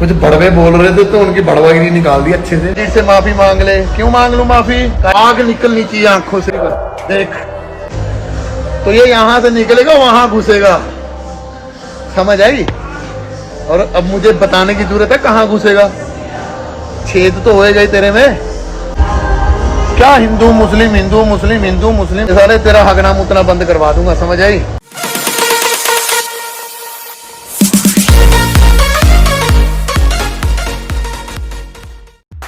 कुछ बड़वे बोल रहे थे तो उनकी बड़वागिरी निकाल दी अच्छे से। से माफी मांग ले। क्यों मांग लूं माफी? आग निकलनी चाहिए आंखों से। देख तो ये यहाँ से निकलेगा वहां घुसेगा, समझ आई? और अब मुझे बताने की जरूरत है कहाँ घुसेगा? छेद तो होएगा ही तेरे में। क्या हिंदू मुस्लिम हिंदू मुस्लिम हिंदू मुस्लिम, सारे तेरा हगना मुतना बंद करवा दूंगा, समझ आई?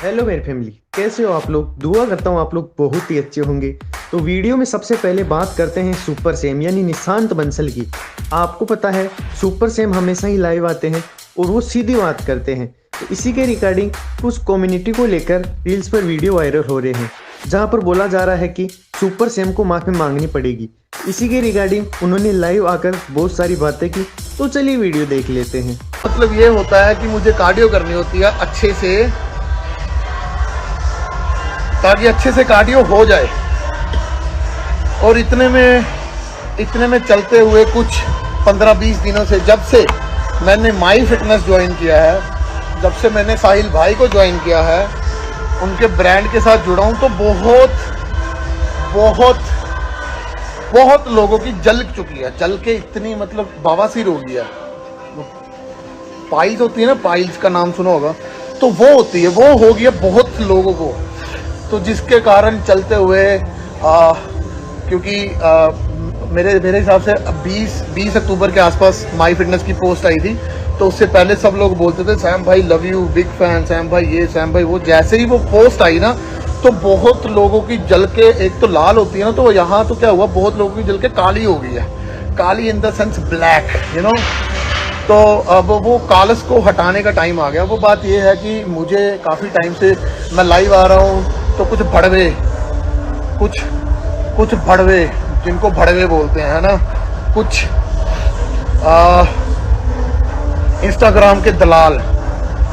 हेलो मेरी फैमिली, कैसे हो आप लोग? दुआ करता हूँ आप लोग बहुत ही अच्छे होंगे। तो वीडियो में सबसे पहले बात करते हैं सुपर सेम यानी निशांत बंसल की। आपको पता है सुपर सेम हमेशा ही लाइव आते हैं और वो सीधी बात करते हैं। तो इसी के रिगार्डिंग कुछ कम्युनिटी को लेकर रील्स पर वीडियो वायरल हो रहे हैं, जहाँ पर बोला जा रहा है कि सुपर सेम को माफ़ी मांगनी पड़ेगी। इसी के रिगार्डिंग उन्होंने लाइव आकर बहुत सारी बातें की। तो चलिए वीडियो देख लेते हैं। मतलब ये होता है कि मुझे कार्डियो करनी होती है अच्छे से, ताकि अच्छे से कार्डियो हो जाए। और इतने में चलते हुए कुछ 15-20 दिनों से, जब से मैंने माई फिटनेस ज्वाइन किया है, जब से मैंने साहिल भाई को ज्वाइन किया है, उनके ब्रांड के साथ जुड़ा हूं, तो बहुत लोगों की जल चुकी है। जल के इतनी मतलब बवासीर हो गया। पाइल्स होती है ना, पाइल्स का नाम सुना होगा, तो वो होती है, वो हो गया बहुत लोगों को। तो जिसके कारण चलते हुए क्योंकि मेरे हिसाब से 20 अक्टूबर के आसपास माई फिटनेस की पोस्ट आई थी, तो उससे पहले सब लोग बोलते थे सैम भाई love you, big fan, Sam भाई ये, सैम भाई वो। जैसे ही वो पोस्ट आई ना, तो बहुत लोगों की जल के, एक तो लाल होती है ना, तो यहाँ तो क्या हुआ, बहुत लोगों की जल के काली हो गई है। काली in the sense black, you know. तो अब वो कालस को हटाने का टाइम आ गया। वो बात ये है कि मुझे काफ़ी टाइम से मैं लाइव आ रहा हूँ, तो कुछ भड़वे जिनको भड़वे बोलते हैं, है ना, कुछ इंस्टाग्राम के दलाल,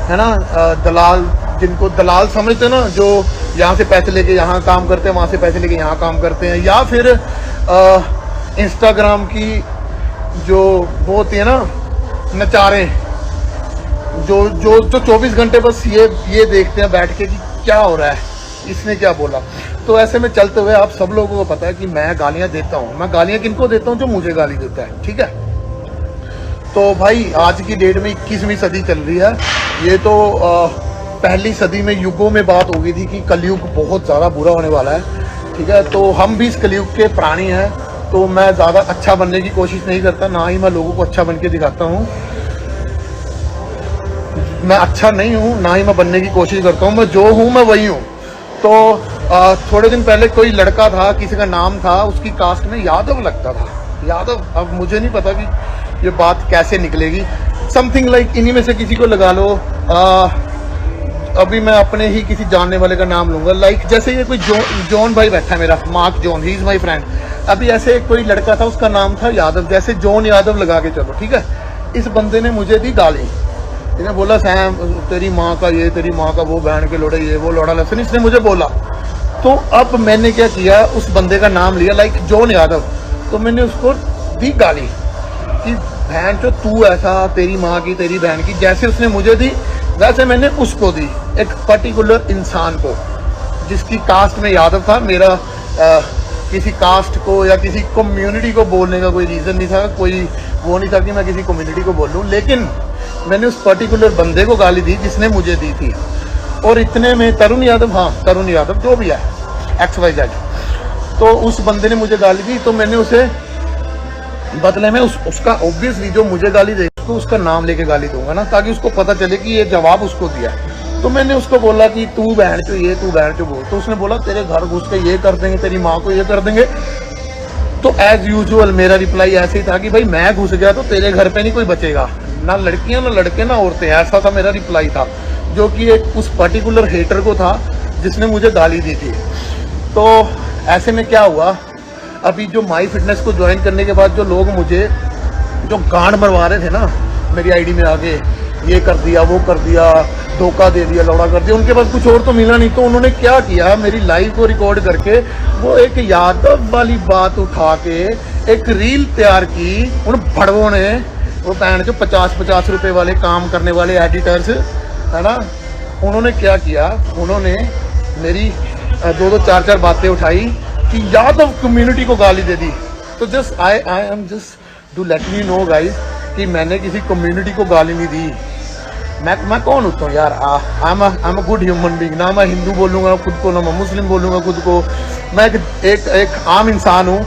है ना, दलाल, जिनको दलाल समझते हैं ना, जो यहाँ से पैसे लेके यहाँ काम करते हैं, वहाँ से पैसे लेके यहाँ काम करते हैं, या फिर इंस्टाग्राम की जो वो होती है ना नचारे, जो 24 घंटे बस ये देखते हैं बैठ के कि क्या हो रहा है, इसने क्या बोला। तो ऐसे में चलते हुए आप सब लोगों को पता है कि मैं गालियां देता हूं। मैं गालियां किनको देता हूं? जो मुझे गाली देता है, ठीक है। तो भाई आज की डेट में 21वीं सदी चल रही है। ये तो पहली सदी में युगों में बात हो गई थी कि कलयुग बहुत ज़्यादा बुरा होने वाला है, ठीक है। तो हम भी इस कलयुग के प्राणी हैं। तो मैं ज़्यादा अच्छा बनने की कोशिश नहीं करता, ना ही मैं लोगों को अच्छा बन के दिखाता हूँ। मैं अच्छा नहीं हूँ, ना ही मैं बनने की कोशिश करता हूँ। मैं जो हूँ मैं वही हूँ। तो थोड़े दिन पहले कोई लड़का था, किसी का नाम था, उसकी कास्ट में यादव लगता था, यादव। अब मुझे नहीं पता कि ये बात कैसे निकलेगी। समथिंग लाइक इन्हीं में से किसी को लगा लो। अभी मैं अपने ही किसी जानने वाले का नाम लूंगा, लाइक जैसे ये कोई जॉन भाई बैठा है मेरा, mark John, he is my friend. अभी ऐसे कोई लड़का था, उसका नाम था यादव, जैसे जॉन यादव लगा के चलो, ठीक है। इस बंदे ने मुझे दी गाली। इसने बोला सैम तेरी माँ का ये, तेरी माँ का वो, बहन के लोड़े ये वो, लोड़ा लसन, इसने मुझे बोला। तो अब मैंने क्या किया, उस बंदे का नाम लिया, लाइक जॉन यादव। तो मैंने उसको दी गाली कि बहन जो तू ऐसा, तेरी माँ की, तेरी बहन की। जैसे उसने मुझे दी वैसे मैंने उसको दी, एक पर्टिकुलर इंसान को जिसकी कास्ट में यादव था। मेरा किसी कास्ट को या किसी कम्युनिटी को बोलने का कोई रीज़न नहीं था, कोई वो नहीं था कि मैं किसी कम्युनिटी को बोल लूँ, लेकिन मैंने उस पर्टिकुलर बंदे को गाली दी जिसने मुझे दी थी। और इतने में तरुण यादव, हाँ तरुण यादव जो भी है, XYZ, तो उस बंदे ने मुझे गाली दी। तो मैंने उसे बदले में उसका ऑब्वियसली जो मुझे गाली दे, तो उसका नाम लेके गाली दूंगा ना, ताकि उसको पता चले कि ये जवाब उसको दिया। तो मैंने उसको बोला कि तू बहन चो ये, तू बहन चो बोल। तो उसने बोला तेरे घर घुस के ये कर देंगे, तेरी माँ को ये कर देंगे। तो एज यूजुअल मेरा रिप्लाई ऐसे ही था कि भाई मैं घुस गया तो तेरे घर पे नहीं कोई बचेगा, ना लड़कियां ना लड़के ना औरतें। ऐसा था मेरा रिप्लाई था, जो कि एक उस पर्टिकुलर हेटर को था जिसने मुझे गाली दी थी। तो ऐसे में क्या हुआ, अभी जो माई फिटनेस को ज्वाइन करने के बाद जो लोग मुझे जो गांड मरवा रहे थे ना, मेरी आईडी में आके ये कर दिया, वो कर दिया, धोखा दे दिया, लौड़ा कर दिया, उनके पास कुछ और तो मिला नहीं। तो उन्होंने क्या किया, मेरी लाइव को रिकॉर्ड करके वो एक यादव वाली बात उठा के एक रील तैयार की उन भड़वों ने वो पैन जो 50-50 रुपए वाले काम करने वाले एडिटर्स है ना, उन्होंने क्या किया, उन्होंने मेरी 2-2 4-4 बातें उठाई कि यादव कम्युनिटी को गाली दे दी। तो just I am just to let me know guys कि मैंने किसी कम्युनिटी को गाली नहीं दी। मैं कौन होता हूँ यार? I am a good human being. ना मैं हिंदू बोलूँगा खुद को, ना मैं मुस्लिम बोलूँगा खुद को। मैं एक आम इंसान हूँ।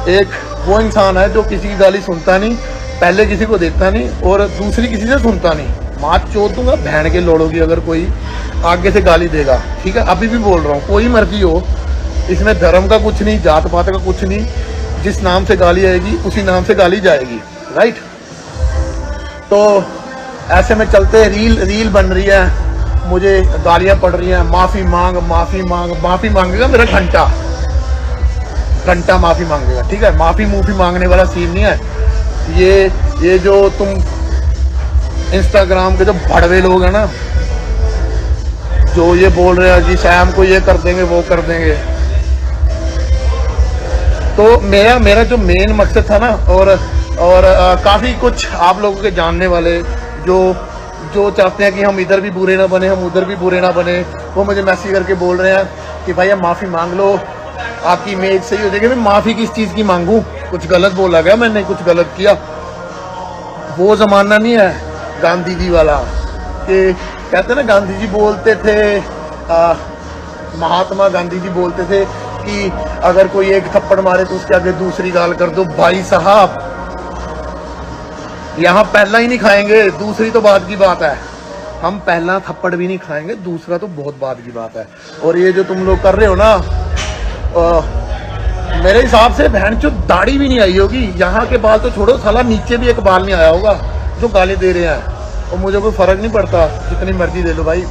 एक वो इंसान है जो किसी की गाली सुनता नहीं, पहले किसी को देखता नहीं और दूसरी किसी से सुनता नहीं। मात चोद दूंगा बहन के लोड़ोगी अगर कोई आगे से गाली देगा, ठीक है? अभी भी बोल रहा हूँ, कोई मर्जी हो, इसमें धर्म का कुछ नहीं, जात पात का कुछ नहीं। जिस नाम से गाली आएगी उसी नाम से गाली जाएगी, राइट? तो ऐसे में चलते रील बन रही है, मुझे गालियां पड़ रही हैं, माफी मांगेगा मेरा घंटा माफी मांगेगा, ठीक है? माफी मांगने वाला सीन नहीं है ये जो तुम इंस्टाग्राम के जो भड़वे लोग हैं ना, जो ये बोल रहे हैं कि सैम को ये कर देंगे वो कर देंगे। तो मेरा जो मेन मकसद था ना, और काफी कुछ आप लोगों के जानने वाले जो चाहते हैं कि हम इधर भी बुरे ना बने, हम उधर भी बुरे ना बने, वो मुझे मैसेज करके बोल रहे हैं कि भाई आप माफी मांग लो, आपकी इमेज सही हो जाएगी। मैं माफी किस चीज की मांगू? कुछ गलत बोला गया, मैंने कुछ गलत किया? वो जमाना नहीं है गांधी जी वाला कि कहते ना, गांधी जी बोलते थे, महात्मा गांधी जी बोलते थे कि अगर कोई एक थप्पड़ मारे तो उसके आगे दूसरी गाल कर दो। भाई साहब, यहाँ पहला ही नहीं खाएंगे, दूसरी तो बाद की बात है। हम पहला थप्पड़ भी नहीं खाएंगे, दूसरा तो बहुत बाद की बात है। और ये जो तुम लोग कर रहे हो ना, मेरे हिसाब से बहन चो दाढ़ी भी नहीं आई होगी, यहाँ के बाल तो छोड़ो, साला नीचे भी एक बाल नहीं आया होगा जो गाली दे रहे हैं। और मुझे कोई फर्क नहीं पड़ता, जितनी मर्जी दे लो भाई,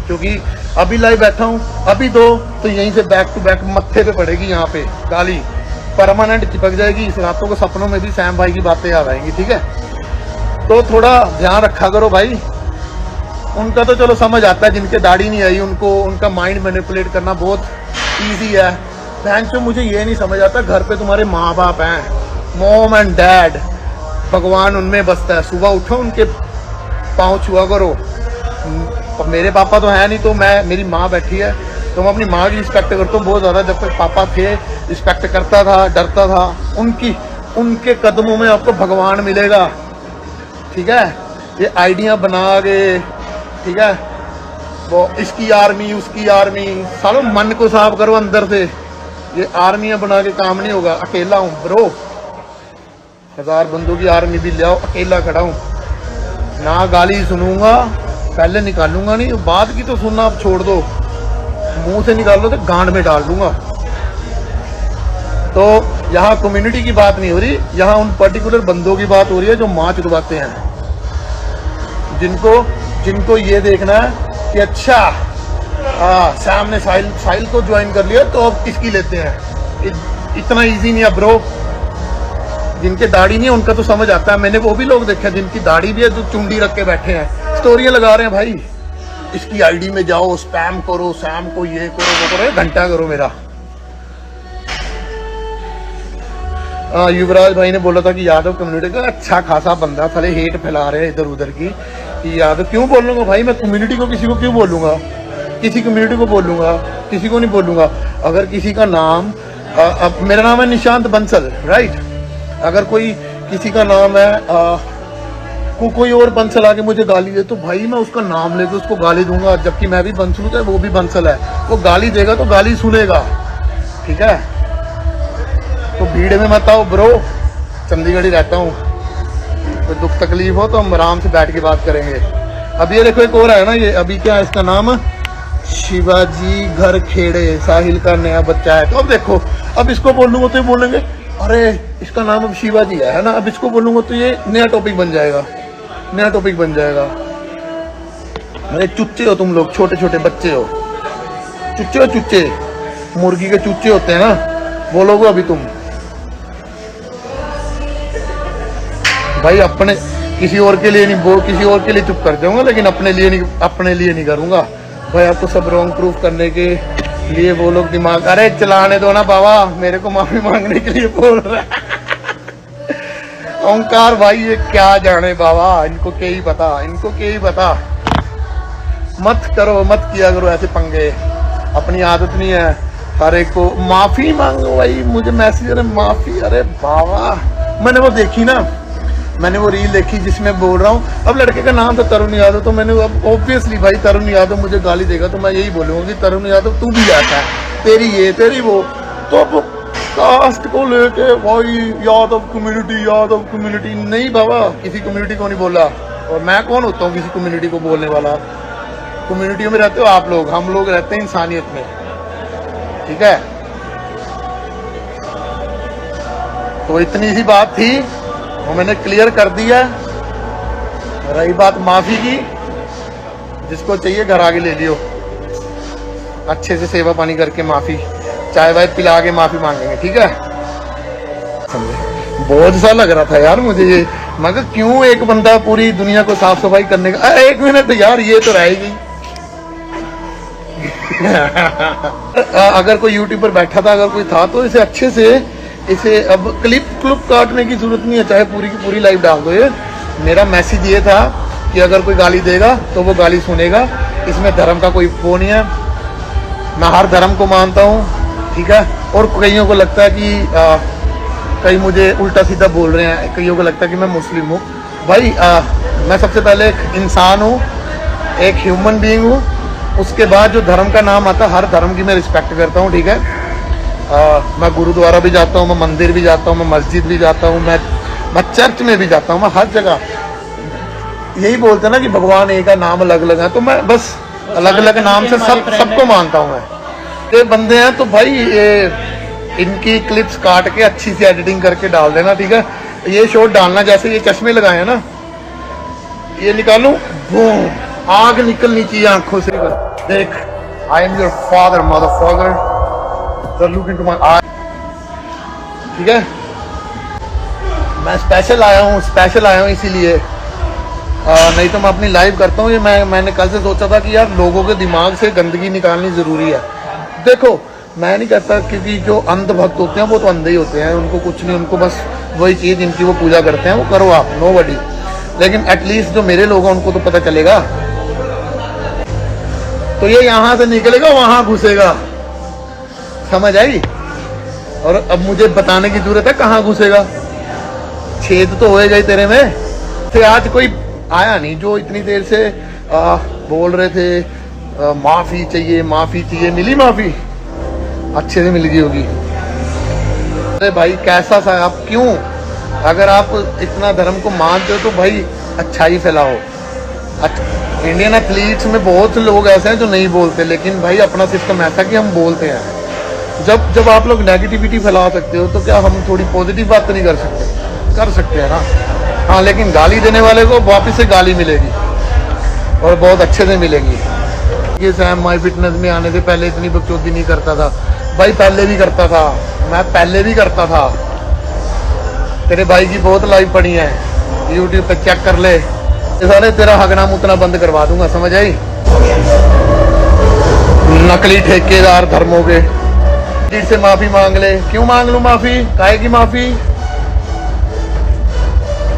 क्योंकि अभी लाइव बैठा हूँ, अभी दो तो यहीं से बैक टू बैक मत्थे पे पड़ेगी, यहाँ पे गाली परमानेंट चिपक जाएगी। इस रातों को सपनों में भी सैम भाई की बातें याद आएंगी, ठीक है? तो थोड़ा ध्यान रखा करो भाई। उनका तो चलो समझ आता है, जिनके दाढ़ी नहीं आई उनको, उनका माइंड मैनिपुलेट करना बहुत ईजी है। बहन चो मुझे ये नहीं समझ आता, घर पे तुम्हारे माँ बाप हैं, मॉम एंड डैड, भगवान उनमें बसता है। सुबह उठो, उनके पाँव छुआ करो। मेरे पापा तो है नहीं, तो मेरी माँ बैठी है तो मैं अपनी माँ की रिस्पेक्ट करता हूँ बहुत ज़्यादा। जब तक पापा थे रिस्पेक्ट करता था, डरता था। उनके कदमों में आपको भगवान मिलेगा, ठीक है? ये आइडिया बना के, ठीक है, वो इसकी आर्मी उसकी आर्मी, सालों मन को साफ करो अंदर से। ये आर्मियां बना के काम नहीं होगा। अकेला हूँ ब्रो, 1000 बंदों की आर्मी भी ले आओ, अकेला खड़ा हूँ ना। गाली सुनूंगा, पहले निकालूंगा नहीं, बाद की तो सुनना आप छोड़ दो, मुंह से निकाल लो तो गांड में डाल दूंगा। तो यहाँ कम्युनिटी की बात नहीं हो रही, यहाँ उन पर्टिकुलर बंदों की बात हो रही है जो माँ चुदवाते हैं, जिनको ये देखना है कि अच्छा सैम ने साहिल को ज्वाइन कर लिया तो अब किसकी लेते हैं। इतना इजी नहीं है ब्रो। जिनके दाढ़ी नहीं है उनका तो समझ आता है। मैंने वो भी लोग देखे जिनकी दाढ़ी भी है, जो चुंडी रख के बैठे हैं, स्टोरियां लगा रहे हैं भाई, इसकी आईडी में जाओ, स्पैम करो, सैम को ये करो वो करो, घंटा करो मेरा। युवराज भाई ने बोला था कि यादव कम्युनिटी का अच्छा खासा बंदा, साले हेट फैला रहे हैं इधर उधर की कि यादव। क्यों बोलूंगा भाई मैं कम्युनिटी को? किसी को क्यों बोलूंगा? किसी कम्युनिटी को बोलूंगा? किसी को नहीं बोलूंगा। अगर किसी का नाम, अब मेरा नाम है निशांत बंसल, राइट? अगर कोई किसी का नाम है, कोई और बंसल आके मुझे गाली दे तो भाई मैं उसका नाम लेके उसको गाली दूंगा, जबकि मैं भी बंसल हूँ, वो भी बंसल है। वो गाली देगा तो गाली सुनेगा, ठीक है? तो भीड़ में मत आओ ब्रो, चंडीगढ़ ही रहता हूँ। कोई दुख तकलीफ हो तो हम आराम से बैठ के बात करेंगे। अब ये देखो एक और है ना, ये अभी क्या है इसका नाम, शिवाजी घर खेड़े, साहिल का नया बच्चा है। तो अब देखो, अब इसको बोलूंगा तो ये बोलेंगे अरे इसका नाम अब शिवाजी है ना। अब इसको बोलूंगा तो ये नया टॉपिक बन जाएगा, नया टॉपिक बन जाएगा। अरे चुच्चे हो तुम लोग, छोटे छोटे बच्चे हो, चुच्चे हो, चुच्चे मुर्गी के चुच्चे होते हैं ना, बोलोगे अभी तुम भाई। अपने किसी और के लिए नहीं बोल, किसी और के लिए चुप कर जाऊंगा, लेकिन अपने लिए नहीं करूंगा भाई। आपको सब रॉन्ग प्रूफ करने के लिए वो लोग दिमाग, अरे चलाने दो ना बाबा, मेरे को माफी मांगने के लिए बोल रहा है। ओंकार भाई ये क्या जाने बाबा, इनको क्या ही पता, इनको क्या ही पता। मत करो, मत किया करो ऐसे पंगे, अपनी आदत नहीं है। हर एक को माफी मांगो भाई, मुझे मैसेज, अरे माफी, अरे बाबा। मैंने वो देखी ना, मैंने वो रील देखी जिसमें बोल रहा हूँ, अब लड़के का नाम था तरुण यादव, तो मैंने अब ऑब्वियसली भाई तरुण यादव मुझे गाली देगा तो मैं यही बोलूंगा कि तरुण यादव तू भी जाता है, तेरी ये तेरी वो। तो अब कास्ट को लेके भाई यादव कम्युनिटी नहीं बाबा, किसी कम्युनिटी को नहीं बोला। और मैं कौन होता हूँ किसी कम्युनिटी को बोलने वाला? कम्युनिटियों में रहते हो आप लोग, हम लोग रहते हैं इंसानियत में, ठीक है। तो इतनी सी बात थी, वो मैंने क्लियर कर दिया। रही बात माफी की, जिसको चाहिए घर आगे ले लियो, अच्छे से सेवा पानी करके माफी, चाय वाय पिला के माफी मांगेंगे, ठीक है। बोझ सा लग रहा था यार मुझे ये, मगर क्यों एक बंदा पूरी दुनिया को साफ सफाई करने का। एक मिनट यार, ये तो रह गई। अगर कोई यूट्यूब पर बैठा था, अगर कोई था, तो इसे अच्छे से, इसे अब क्लिप काटने की जरूरत नहीं है, चाहे पूरी की पूरी लाइव डाल दो। ये मेरा मैसेज ये था कि अगर कोई गाली देगा तो वो गाली सुनेगा, इसमें धर्म का कोई वो नहीं है। मैं हर धर्म को मानता हूँ, ठीक है। और कईयों को लगता है कि कई मुझे उल्टा सीधा बोल रहे हैं, कईयों को लगता है कि मैं मुस्लिम हूँ। भाई मैं सबसे पहले एक इंसान हूँ, एक ह्यूमन बीइंग हूँ। उसके बाद जो धर्म का नाम आता है, हर धर्म की मैं रिस्पेक्ट करता हूँ, ठीक है। मैं गुरुद्वारा भी जाता हूँ, मैं मंदिर भी जाता हूँ, मैं मस्जिद भी जाता हूँ, मैं चर्च में भी जाता हूँ, मैं हर जगह। यही बोलते हैं ना कि भगवान एक का नाम अलग अलग है, तो मैं बस अलग अलग नाम से सबको मानता हूँ मैं। ये बंदे हैं तो भाई ये इनकी क्लिप्स काट के अच्छी सी एडिटिंग करके डाल देना, ठीक है। ये शॉट डालना, जैसे ये चश्मे लगाए हैं ना, ये निकालूं, बूम, आग निकलनी चाहिए आंखों से। देख, I am your father mother father, look into my eye, ठीक है। मैं स्पेशल आया हूँ इसीलिए, नहीं तो मैं अपनी लाइव करता हूँ। ये मैंने कल से सोचा था कि यार लोगों के दिमाग से गंदगी निकालनी जरूरी है। देखो, मैं नहीं कहता, क्योंकि जो अंध भक्त होते हैं वो तो अंधे ही होते हैं, उनको कुछ नहीं, उनको बस वही चीज जिनकी वो पूजा करते हैं वो करो आप, नो बडी। लेकिन एटलीस्ट जो मेरे लोग हैं उनको तो पता चलेगा। तो ये यहाँ से निकलेगा वहां घुसेगा, समझ आई। और अब मुझे बताने की जरूरत है कहाँ घुसेगा, छेद तो होएगा ही तेरे में। तो आज कोई आया नहीं जो इतनी देर से बोल रहे थे माफी चाहिए, मिली माफी, अच्छे से मिल गई होगी। अरे भाई कैसा सा आप, क्यों, अगर आप इतना धर्म को मानते हो तो भाई अच्छाई फैलाओ। इंडियन एथलीट्स में बहुत लोग ऐसे हैं जो नहीं बोलते, लेकिन भाई अपना सिस्टम ऐसा कि हम बोलते हैं। जब आप लोग नेगेटिविटी फैला सकते हो तो क्या हम थोड़ी पॉजिटिव बात तो नहीं कर सकते हैं ना। हाँ, लेकिन गाली देने वाले को वापस से गाली मिलेगी और बहुत अच्छे से मिलेगी। ये सैम माई फिटनेस में आने से पहले इतनी बकचोदी नहीं करता था भाई, पहले भी करता था, मैं पहले भी करता था। तेरे भाई की बहुत लाइव पड़ी है, यूट्यूब पे चेक कर ले। सारे तेरा हगना मुतना बंद करवा दूंगा, समझ आई। नकली ठेकेदार धर्मों के से माफी मांग ले। क्यों मांग लूं माफी, काहे की माफी?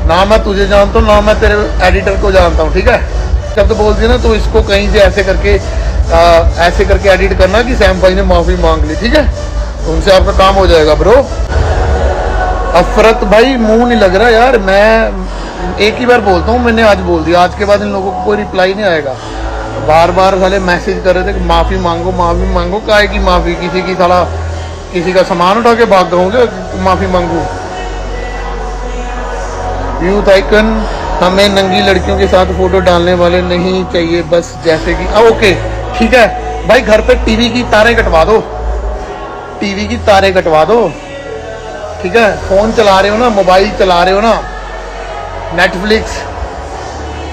ना मैं तुझे जानता हूँ, ना मैं तेरे एडिटर को जानता हूँ, ठीक है। शब्द बोल दिया ना तो इसको कहीं से ऐसे करके एडिट करना कि सैम भाई ने माफी मांग ली, ठीक है। तो उनसे आपका काम हो जाएगा ब्रो। अफरत भाई मुंह नहीं लग रहा यार, मैं एक ही बार बोलता हूँ, मैंने आज बोल दिया, आज के बाद इन लोगों को कोई रिप्लाई नहीं आएगा। बार बार साले मैसेज कर रहे थे कि माफी मांगो, काहे की माफी? किसी का सामान उठा के भाग जाऊंगे, माफी मांगू? यूथ आइकन, हमें नंगी लड़कियों के साथ फोटो डालने वाले नहीं चाहिए, बस जैसे कि ओके ठीक है भाई। घर पे टीवी की तारें कटवा दो, ठीक है। फोन चला रहे हो ना, मोबाइल चला रहे हो ना, नेटफ्लिक्स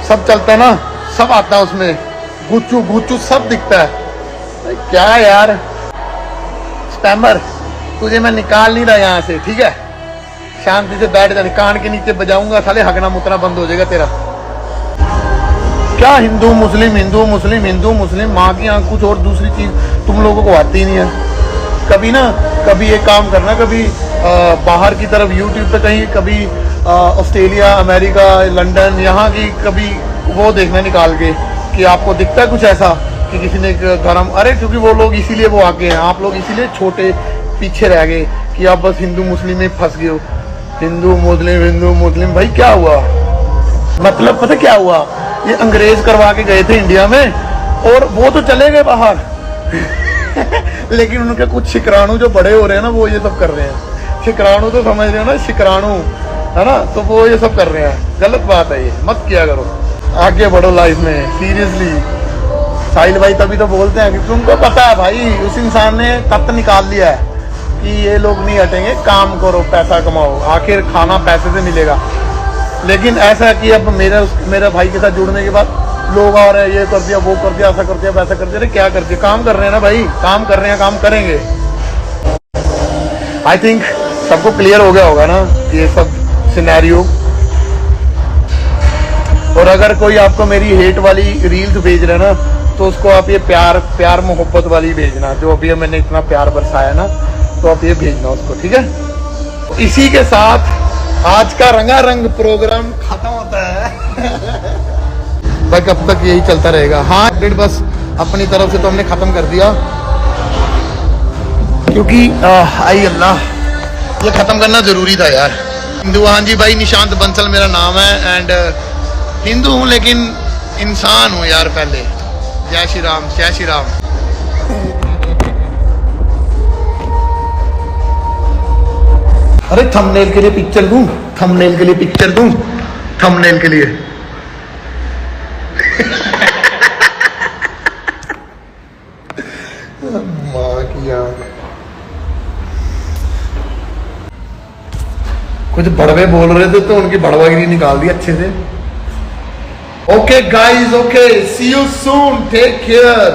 सब चलता है ना, सब आता है उसमें, गुच्चू सब दिखता है। क्या यार स्पैमर, तुझे मैं निकाल नहीं रहा यहाँ से, ठीक है। शांति से बैठ जा, कान के नीचे बजाऊंगा, साले हगना मुतना बंद हो जाएगा तेरा। क्या हिंदू मुस्लिम, माँ की आंख कुछ और दूसरी चीज तुम लोगों को आती नहीं है। कभी एक काम करना, कभी बाहर की तरफ यूट्यूब पे कहीं कभी ऑस्ट्रेलिया, अमेरिका, लंदन, यहाँ की कभी वो देखना निकाल के कि आपको दिखता है कुछ ऐसा कि किसी ने गरम, अरे क्योंकि वो लोग इसीलिए वो आगे हैं, आप लोग इसीलिए छोटे पीछे रह गए कि आप बस हिंदू मुस्लिम में फंस गए हो। हिंदू मुस्लिम भाई क्या हुआ, मतलब पता क्या हुआ, ये अंग्रेज करवा के गए थे इंडिया में और वो तो चले गए बाहर लेकिन उनके कुछ शिकराणु जो बड़े हो रहे हैं ना, वो ये सब कर रहे हैं। शिकराणु तो समझ रहे हो ना, शिकराणु है ना, तो वो ये सब कर रहे हैं। गलत बात है, ये मत किया करो, आगे बढ़ो लाइफ में सीरियसली। साहिल भाई तभी तो बोलते हैं क्योंकि उनको पता है भाई, उस इंसान ने तत्व निकाल लिया है कि ये लोग नहीं हटेंगे, काम करो पैसा कमाओ, आखिर खाना पैसे से मिलेगा। लेकिन ऐसा है कि अब मेरा भाई के साथ जुड़ने के बाद लोग आ रहे हैं, ये कर दिया, वो कर दिया, ऐसा कर दिया, वैसा कर दिया। अरे क्या कर दिया, काम कर रहे हैं ना भाई, काम कर रहे हैं, काम करेंगे। आई थिंक सबको क्लियर हो गया होगा ना ये सब सिनेरियो। और अगर कोई आपको मेरी हेट वाली रील्स भेज रहा है ना, तो उसको आप ये प्यार मोहब्बत वाली भेजना, जो अभी मैंने इतना प्यार बरसाया ना, तो आप ये भेजना उसको, ठीक है। तो इसी के साथ आज का रंगारंग प्रोग्राम खत्म होता है भाई, कब तक यही चलता रहेगा। हाँ अपडेट बस अपनी तरफ से तो हमने खत्म कर दिया, क्योंकि आई अल्लाह ये खत्म करना जरूरी था यार। हिंदू, हाँ जी भाई, निशांत बंसल मेरा नाम है एंड हिंदू हूँ लेकिन इंसान हूँ यार पहले। जय श्री राम, जय श्री राम। अरे थंबनेल के लिए पिक्चर दूं, थंबनेल के लिए पिक्चर दूं, थंबनेल के लिए माँ की यार, कुछ बड़वे बोल रहे थे तो उनकी बड़वागिरी निकाल दी अच्छे से। Okay guys, okay, see you soon, take care.